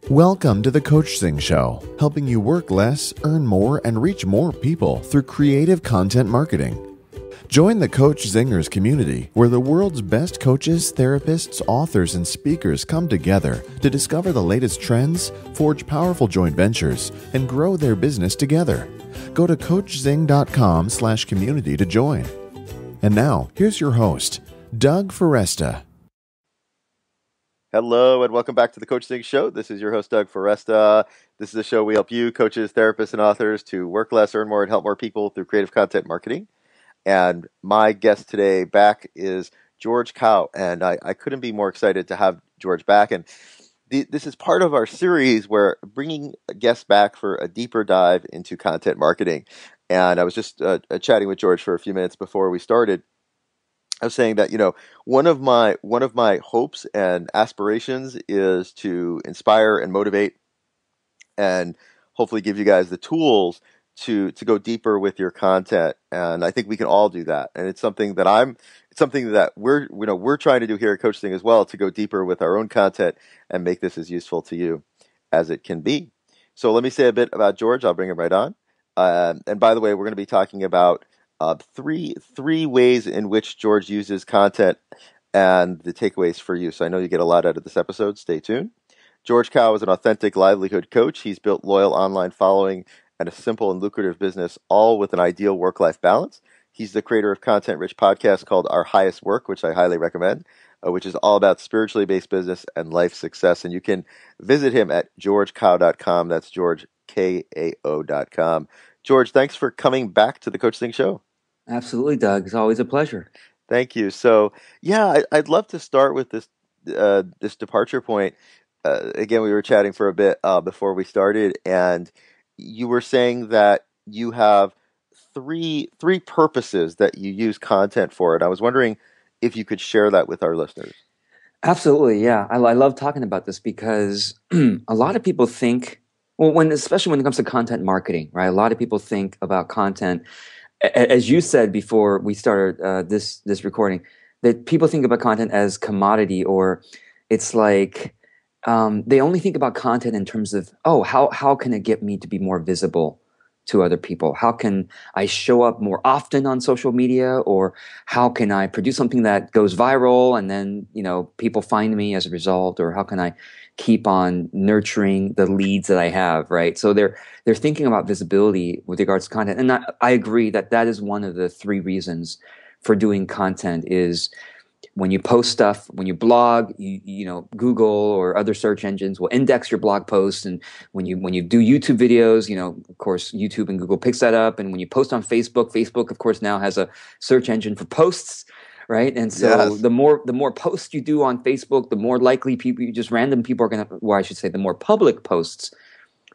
Welcome to the Coachzing Show, helping you work less, earn more, and reach more people through creative content marketing. Join the Coach Zingers community, where the world's best coaches, therapists, authors, and speakers come together to discover the latest trends, forge powerful joint ventures, and grow their business together. Go to coachzing.com/community to join. And now, here's your host, Doug Foresta. Hello and welcome back to the Coachzing Show. This is your host, Doug Foresta. This is a show we help you, coaches, therapists, and authors to work less, earn more, and help more people through creative content marketing. And my guest today back is George Kao, and I couldn't be more excited to have George back. And this is part of our series where bringing guests back for a deeper dive into content marketing. And I was just chatting with George for a few minutes before we started. I was saying that, one of my hopes and aspirations is to inspire and motivate and hopefully give you guys the tools to go deeper with your content. And I think we can all do that. And it's something that we're trying to do here at Coachzing as well, to go deeper with our own content and make this as useful to you as it can be. So let me say a bit about George. I'll bring him right on. And by the way, we're going to be talking about three ways in which George uses content and the takeaways for you. So I know you get a lot out of this episode. Stay tuned. George Kao is an authentic livelihood coach. He's built loyal online following and a simple and lucrative business, all with an ideal work-life balance. He's the creator of content-rich podcast called Our Highest Work, which I highly recommend, which is all about spiritually based business and life success. And you can visit him at georgekao.com. That's George, Kao.com. George, thanks for coming back to the Coachzing Show. Absolutely, Doug. It's always a pleasure. Thank you. So, I'd love to start with this departure point. Again, we were chatting for a bit before we started, and you were saying that you have three purposes that you use content for, and I was wondering if you could share that with our listeners. Absolutely, yeah. I love talking about this because a lot of people think, especially when it comes to content marketing, right? A lot of people think about content, as you said before we started this recording, that people think about content as commodity, or it's like they only think about content in terms of, how can it get me to be more visible to other people? How can I show up more often on social media? Or how can I produce something that goes viral and then, people find me as a result? Or how can I keep on nurturing the leads that I have, right? So they're thinking about visibility with regards to content. And I agree that is one of the three reasons for doing content is when you post stuff, when you blog, Google or other search engines will index your blog posts. And when you do YouTube videos, of course, YouTube and Google picks that up. And when you post on Facebook, of course, now has a search engine for posts, right? And so Yes. the more posts you do on Facebook, the more likely random people are going to, I should say, the more public posts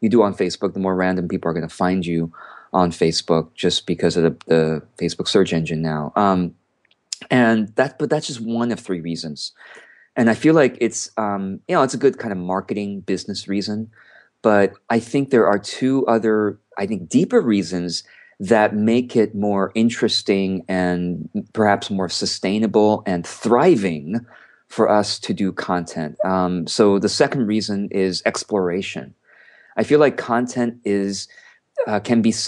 you do on Facebook, the more random people are going to find you on Facebook just because of the Facebook search engine now. But that's just one of three reasons. And I feel like it's a good kind of marketing business reason, but I think there are two other, deeper reasons that make it more interesting and perhaps more sustainable and thriving for us to do content. So the second reason is exploration. I feel like content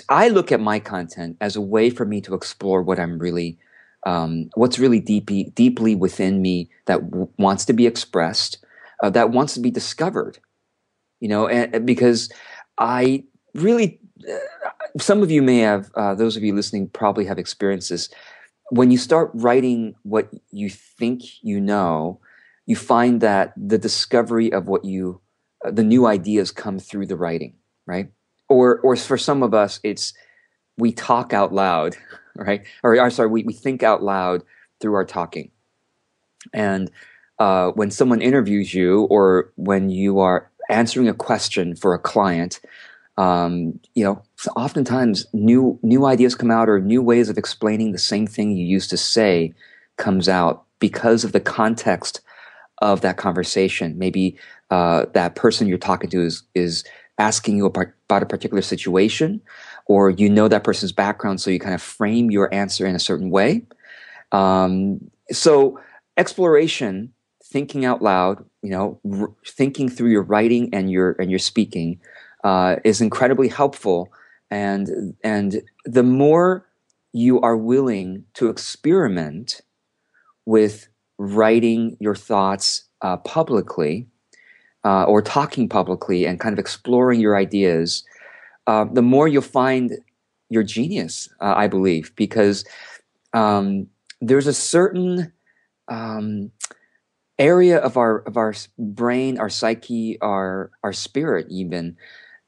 I look at my content as a way for me to explore what I'm really what's really deeply within me that wants to be expressed, that wants to be discovered, because I really, some of you may have, those of you listening probably have experienced this. When you start writing what you think you know, you find that the discovery of the new ideas come through the writing, right? Or for some of us, it's we talk out loud, right? We think out loud through our talking. And when someone interviews you, or when you are answering a question for a client, oftentimes new ideas come out, or new ways of explaining the same thing you used to say comes out because of the context of that conversation. Maybe that person you're talking to is asking you about a particular situation, or that person's background, so you kind of frame your answer in a certain way. So exploration thinking out loud, thinking through your writing and your speaking is incredibly helpful. And the more you are willing to experiment with writing your thoughts publicly or talking publicly and kind of exploring your ideas, the more you'll find your genius, I believe, because there's a certain area of our brain, our psyche, our spirit even,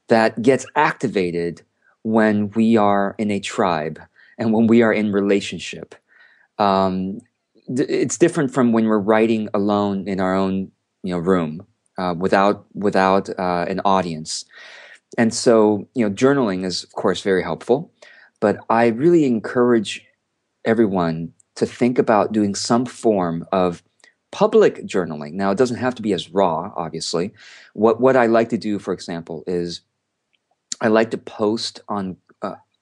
that gets activated when we are in a tribe and when we are in relationship. It's different from when we're writing alone in our own room without an audience. And so journaling is of course very helpful, but I really encourage everyone to think about doing some form of public journaling. Now, it doesn't have to be as raw, obviously. What I like to do, for example, is I like to post on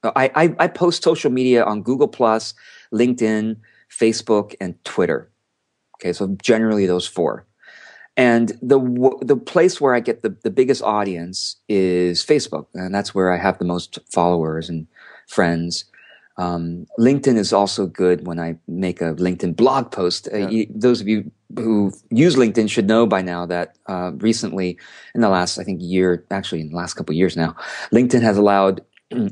I post social media on Google+, LinkedIn, Facebook, and Twitter. Okay, so generally those four. And the place where I get the biggest audience is Facebook, and that's where I have the most followers and friends. LinkedIn is also good when I make a LinkedIn blog post. Those of you who use LinkedIn should know by now that recently, in the last, I think, year, actually in the last couple of years now, LinkedIn has allowed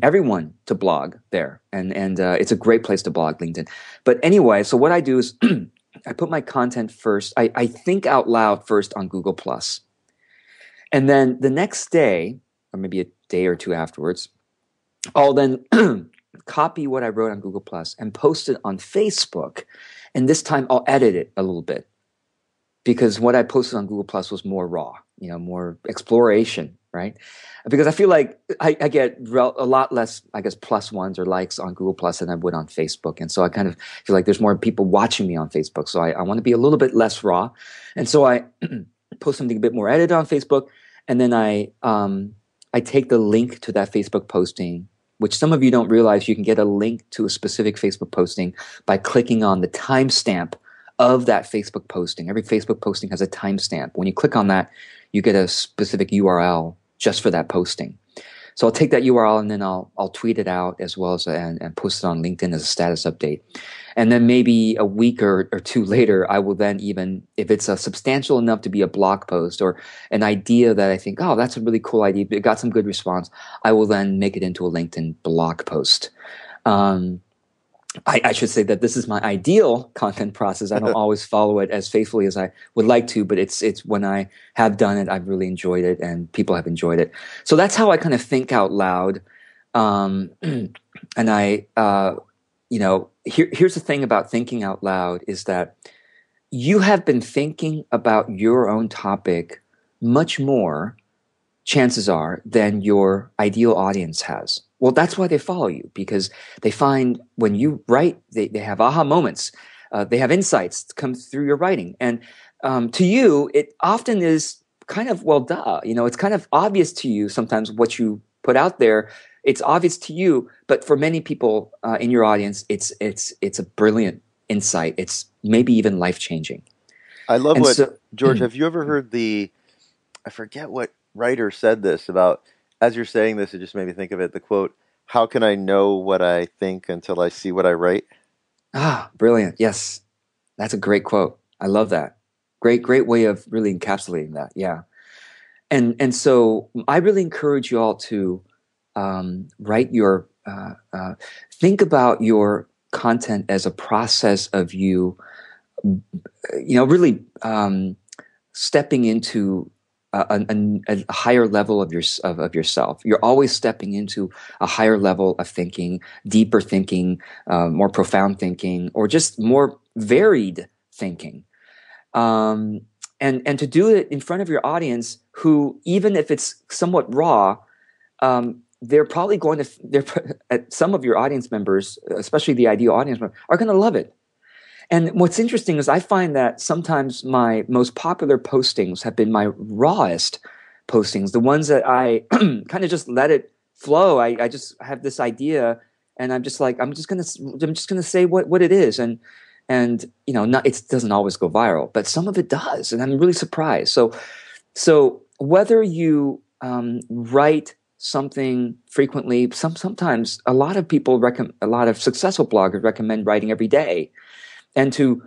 everyone to blog there. And it's a great place to blog, LinkedIn. But anyway, so what I do is I put my content first. I think out loud first on Google+. And then the next day, or maybe a day or two afterwards, I'll then copy what I wrote on Google Plus and post it on Facebook. And this time I'll edit it a little bit because what I posted on Google Plus was more raw, more exploration, right? Because I feel like I get a lot less, I guess, plus ones or likes on Google Plus than I would on Facebook. And so I kind of feel like there's more people watching me on Facebook. So I want to be a little bit less raw. And so I post something a bit more edited on Facebook. And then I take the link to that Facebook posting, which some of you don't realize you can get a link to a specific Facebook posting by clicking on the timestamp of that Facebook posting. Every Facebook posting has a timestamp. When you click on that, you get a specific URL just for that posting. So I'll take that URL and then I'll tweet it out as well as and post it on LinkedIn as a status update. And then maybe a week or two later, I will then even, if it's substantial enough to be a blog post or an idea that I think, oh, that's a really cool idea, it got some good response, I will then make it into a LinkedIn blog post. I should say that this is my ideal content process. I don't always follow it as faithfully as I would like to, but it's when I have done it, I've really enjoyed it and people have enjoyed it. So that's how I kind of think out loud. And I, here's the thing about thinking out loud is that you have been thinking about your own topic much more, chances are, than your ideal audience has. Well, that's why they follow you, because they find when you write, they have aha moments. They have insights come through your writing. And to you, it often is kind of, well, duh. It's kind of obvious to you sometimes what you put out there. It's obvious to you, but for many people in your audience, it's a brilliant insight. It's maybe even life-changing. I love George, have you ever heard I forget what writer said this about, as you're saying this, it just made me think of it, the quote, "How can I know what I think until I see what I write?" Ah, brilliant. Yes. That's a great quote. I love that. Great way of really encapsulating that. Yeah. And so I really encourage you all to write your, think about your content as a process of you, really stepping into a higher level of yourself. You're always stepping into a higher level of thinking, deeper thinking, more profound thinking, or just more varied thinking. And to do it in front of your audience, who, even if it's somewhat raw, they're probably going to, some of your audience members, especially the ideal audience member, are going to love it. And what's interesting is I find that sometimes my most popular postings have been my rawest postings, the ones that I kind of just let it flow. I just have this idea, and I'm just like, I'm just gonna say what it is, and And not, it doesn't always go viral, but some of it does, and I'm really surprised. So whether you write something frequently, sometimes a lot of people a lot of successful bloggers recommend writing every day, and to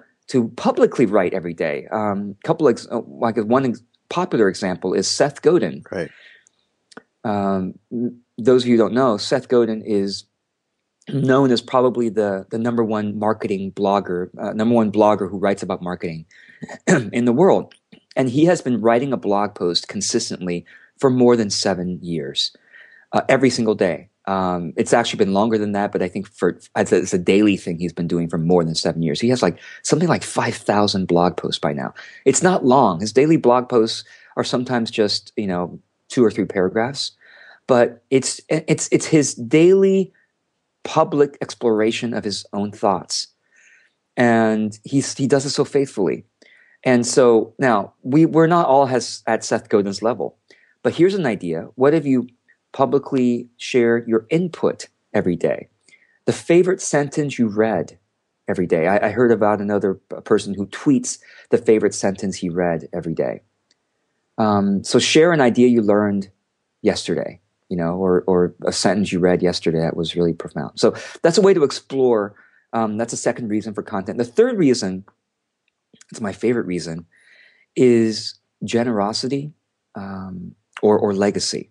publicly write every day. One popular example is Seth Godin. Right. Those of you who don't know, Seth Godin is known as probably the number one marketing blogger, number one blogger who writes about marketing in the world. And he has been writing a blog post consistently for more than 7 years, every single day. It's actually been longer than that, but I think it's a daily thing he's been doing for more than 7 years. He has something like 5,000 blog posts by now. It's not long. His daily blog posts are sometimes just 2 or 3 paragraphs, but it's his daily public exploration of his own thoughts, and he does it so faithfully. And so now we're not all at Seth Godin's level, but here's an idea. What if you publicly share your input every day? The favorite sentence you read every day. I heard about another person who tweets the favorite sentence he read every day. So share an idea you learned yesterday, or a sentence you read yesterday that was really profound. So that's a way to explore. That's a second reason for content. The third reason, it's my favorite reason, is generosity or legacy.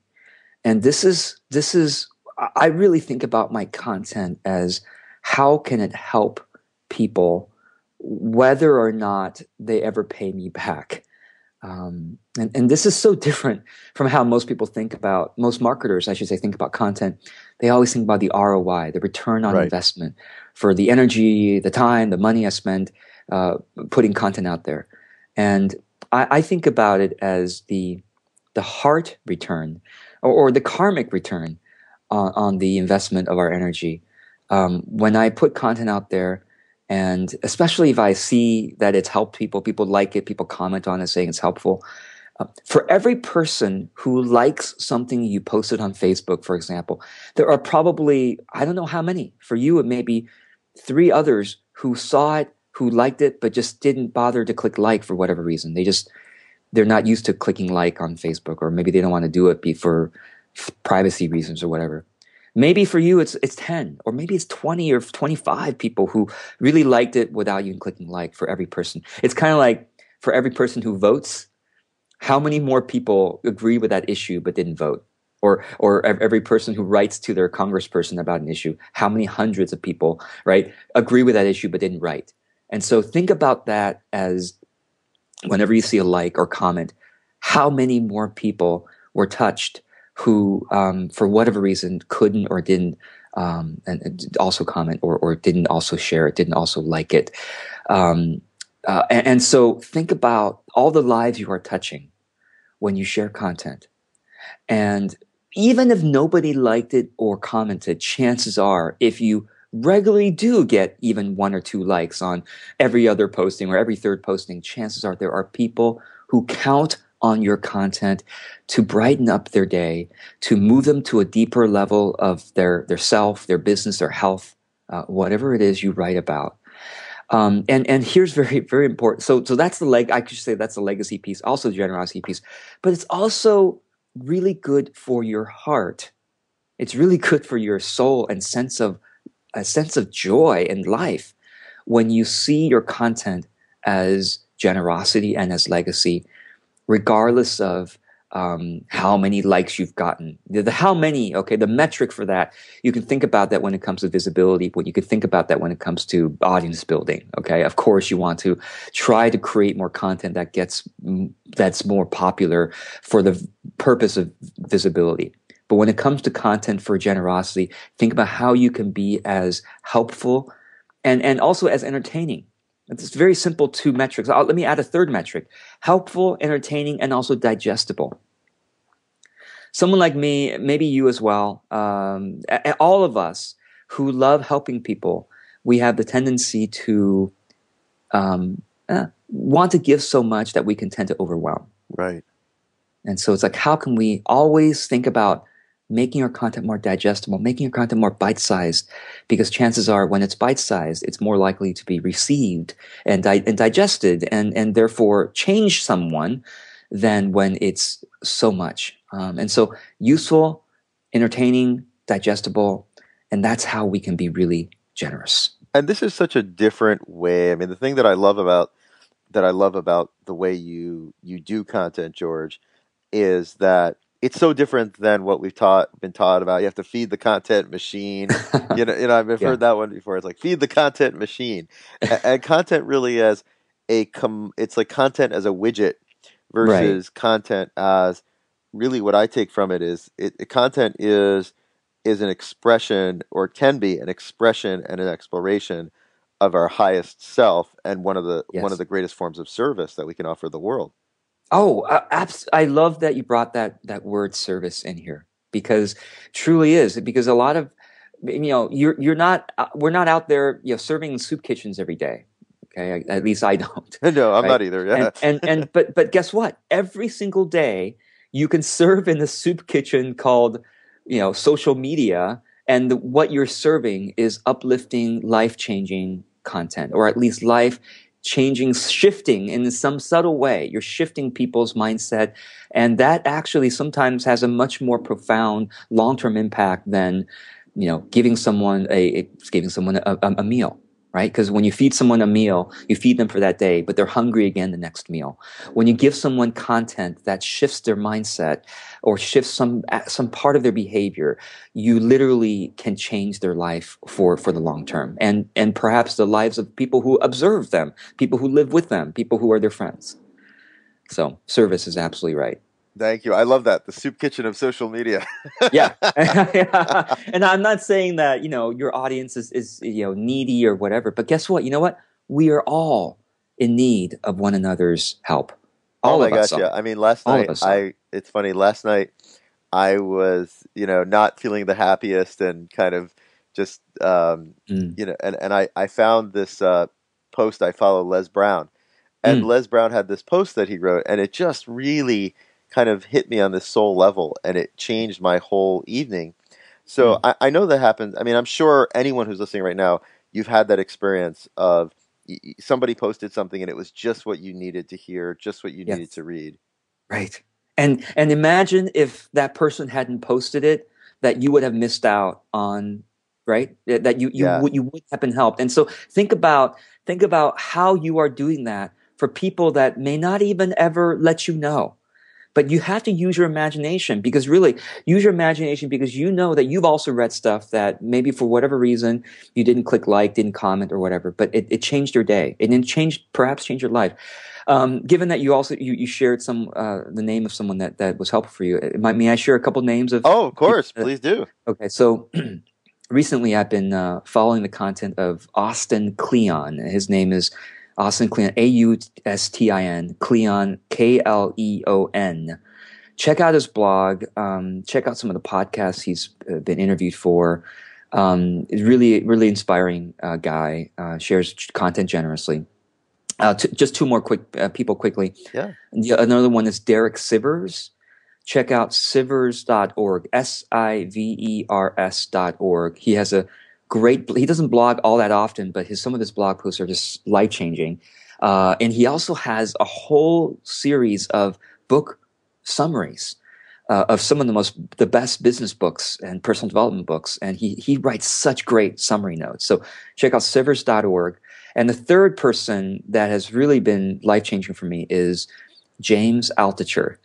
And this is I really think about my content as how can it help people whether or not they ever pay me back. And this is so different from how most marketers, I should say, think about content. They always think about the ROI, the return on investment for the energy, the time, the money I spend putting content out there. And I think about it as the heart return or the karmic return on the investment of our energy. When I put content out there, and especially if I see that it's helped people like it, people comment on it saying it's helpful. For every person who likes something you posted on Facebook, for example, there are probably, I don't know how many. For you, it may be 3 others who saw it, who liked it, but just didn't bother to click like for whatever reason. They're not used to clicking like on Facebook, or maybe they don't want to do it for privacy reasons or whatever. Maybe for you, it's 10, or maybe it's 20 or 25 people who really liked it without even clicking like for every person. It's kind of like for every person who votes, how many more people agree with that issue but didn't vote? Or every person who writes to their congressperson about an issue, how many hundreds of people, right, agree with that issue but didn't write? And so think about that as whenever you see a like or comment, how many more people were touched who, for whatever reason, couldn't or didn't and also comment or didn't also share it, didn't also like it. And so think about all the lives you are touching when you share content. And even if nobody liked it or commented, chances are if you regularly do get even 1 or 2 likes on every other posting or every third posting, chances are there are people who count on your content to brighten up their day, to move them to a deeper level of their self, their business, their health, whatever it is you write about. And here's very, very important. So that's I could say that's the legacy piece, also the generosity piece, but it's also really good for your heart. It's really good for your soul and a sense of joy in life when you see your content as generosity and as legacy, regardless of how many likes you've gotten. The metric for that, you can think about that when it comes to visibility, you can think about that when it comes to audience building, okay? Of course, you want to try to create more content that's more popular for the purpose of visibility. But when it comes to content for generosity, think about how you can be as helpful and also as entertaining. It's very simple 2 metrics. Let me add a third metric: helpful, entertaining, and also digestible. Someone like me, maybe you as well, all of us who love helping people, we have the tendency to want to give so much that we can tend to overwhelm. Right. And so it's like, how can we always think about making your content more digestible, making your content more bite-sized, because chances are when it's bite-sized, it's more likely to be received and digested and therefore change someone than when it's so much. And so useful, entertaining, digestible, and that's how we can be really generous. And this is such a different way. I mean, the thing that I love about the way you do content, George, is that it's so different than what we've been taught about. You have to feed the content machine. I've Yeah. heard that one before. It's like feed the content machine, and content really as it's like content as a widget versus content as really what I take from it is content is an expression, or can be an expression and an exploration of our highest self, and one of Yes. the greatest forms of service that we can offer the world. Oh, I love that you brought that word service in here, because truly is, because a lot of, we're not out there, serving in soup kitchens every day. Okay. At least I don't. No, I'm Right? not either. Yeah. But guess what? Every single day you can serve in the soup kitchen called, social media. And what you're serving is uplifting, life-changing content, or at least life-changing, shifting in some subtle way. You're shifting people's mindset. And that actually sometimes has a much more profound long-term impact than, giving someone a meal. Right? Because when you feed someone a meal, you feed them for that day, but they're hungry again the next meal. When you give someone content that shifts their mindset or shifts some part of their behavior, you literally can change their life for the long term, and perhaps the lives of people who observe them, people who live with them, people who are their friends. So service is absolutely right. Thank you. I love that. The soup kitchen of social media. Yeah. And I'm not saying that, your audience is needy or whatever, but guess what? You know what? We are all in need of one another's help. Oh All my of us gosh, yeah. are. I mean, last All of night us are. it's funny, last night I was, not feeling the happiest, and kind of just Mm, and I found this post. I follow Les Brown. And mm, Les Brown had this post that he wrote, and it just really kind of hit me on this soul level, and it changed my whole evening. So mm. I know that happens. I mean, I'm sure anyone who's listening right now, you've had that experience of somebody posted something and it was just what you needed to hear, just what you needed Yes. to read. Right. And imagine if that person hadn't posted it, that you would have missed out on, right? That Yeah. you would have been helped. And so think about how you are doing that for people that may not even ever let you know. But you have to use your imagination, because really use your imagination, because you know that you've also read stuff that maybe for whatever reason you didn't click like, didn't comment or whatever, but it changed your day. It didn't perhaps change your life. Given that you also you shared the name of someone that was helpful for you, may I share a couple names of Oh, of course. people? Please do. Okay, so recently I've been following the content of Austin Kleon. His name is Austin Kleon, Austin, Kleon, Kleon. Check out his blog. Check out some of the podcasts he's been interviewed for. He's really, really inspiring guy. Shares content generously. Just two more people quickly. Yeah. Another one is Derek Sivers. Check out sivers.org, SIVERS.org. He has he doesn't blog all that often, but some of his blog posts are just life-changing. And he also has a whole series of book summaries of some of the best business books and personal development books. And he writes such great summary notes. So check out sivers.org. And the third person that has really been life-changing for me is James Altucher.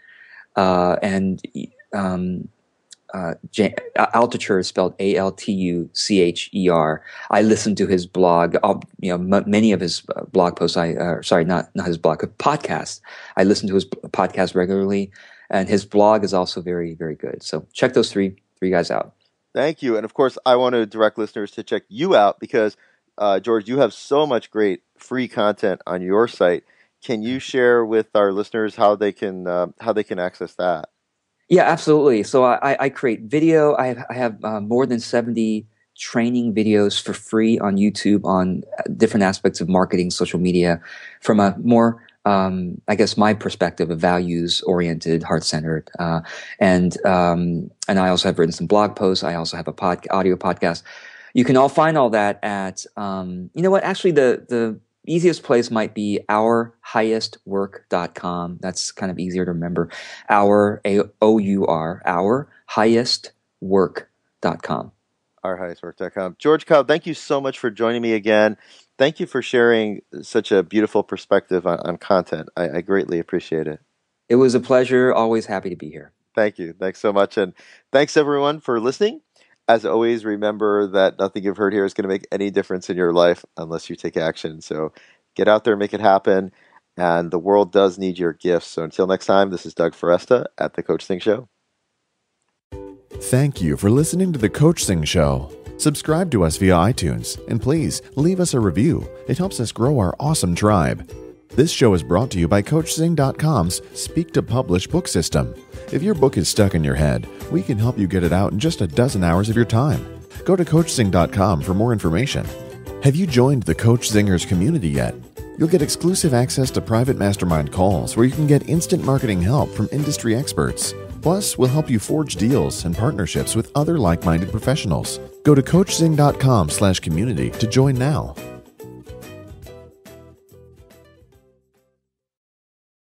Altucher is spelled Altucher. I listened to his blog, many of his blog posts. Not his blog, podcast. I listen to his podcast regularly, and his blog is also very, very good. So check those three guys out. Thank you. And of course, I want to direct listeners to check you out, because George, you have so much great free content on your site. Can you share with our listeners how they can access that? Yeah, absolutely. So I create video. I have more than 70 training videos for free on YouTube on different aspects of marketing, social media, from a more I guess, my perspective of values-oriented, heart-centered. And I also have written some blog posts. I also have a audio podcast. You can all find all that at, you know what, actually the easiest place might be ourhighestwork.com. That's kind of easier to remember. Our highestwork.com. Ourhighestwork.com. George Cobb, thank you so much for joining me again. Thank you for sharing such a beautiful perspective on content. I greatly appreciate it. It was a pleasure. Always happy to be here. Thank you. Thanks so much. And thanks everyone for listening. As always, remember that nothing you've heard here is going to make any difference in your life unless you take action. So get out there, make it happen. And the world does need your gifts. So until next time, this is Doug Foresta at the Coachzing Show. Thank you for listening to the Coachzing Show. Subscribe to us via iTunes, and please leave us a review. It helps us grow our awesome tribe. This show is brought to you by Coachzing.com's Speak to Publish book system. If your book is stuck in your head, we can help you get it out in just a dozen hours of your time. Go to Coachzing.com for more information. Have you joined the Coach Zingers community yet? You'll get exclusive access to private mastermind calls where you can get instant marketing help from industry experts. Plus, we'll help you forge deals and partnerships with other like-minded professionals. Go to Coachzing.com/community to join now.